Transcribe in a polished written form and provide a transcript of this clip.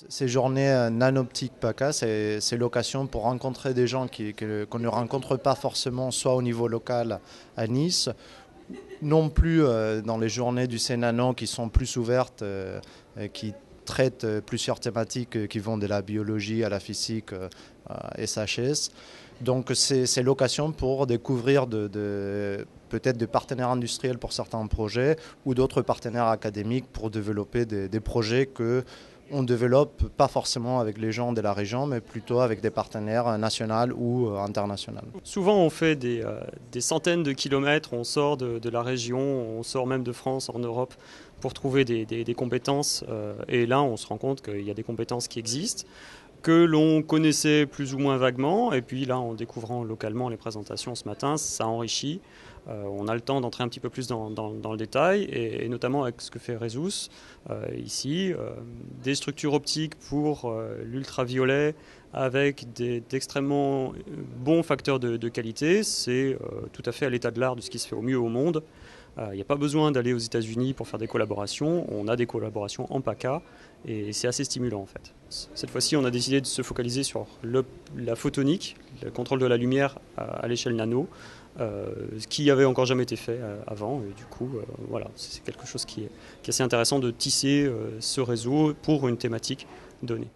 Ces journées Nanoptique PACA, c'est l'occasion pour rencontrer des gens qu'on ne rencontre pas forcément soit au niveau local à Nice, non plus dans les journées du CNANO qui sont plus ouvertes, qui traitent plusieurs thématiques qui vont de la biologie à la physique, SHS. Donc c'est l'occasion pour découvrir peut-être des partenaires industriels pour certains projets ou d'autres partenaires académiques pour développer des projets qu'on développe pas forcément avec les gens de la région, mais plutôt avec des partenaires nationaux ou internationaux. Souvent on fait des centaines de kilomètres, on sort de la région, on sort même de France, en Europe, pour trouver des compétences. Et là on se rend compte qu'il y a des compétences qui existent, que l'on connaissait plus ou moins vaguement, et puis là en découvrant localement les présentations ce matin, ça enrichit. On a le temps d'entrer un petit peu plus dans le détail, et notamment avec ce que fait Resus ici, des structures optiques pour l'ultraviolet avec d'extrêmement bons facteurs de qualité. C'est tout à fait à l'état de l'art de ce qui se fait au mieux au monde. Il n'y a pas besoin d'aller aux États-Unis pour faire des collaborations. On a des collaborations en PACA et c'est assez stimulant en fait. Cette fois-ci, on a décidé de se focaliser sur la photonique, le contrôle de la lumière à l'échelle nano, ce qui n'avait encore jamais été fait avant. Et du coup, voilà, c'est quelque chose qui est assez intéressant de tisser ce réseau pour une thématique donnée.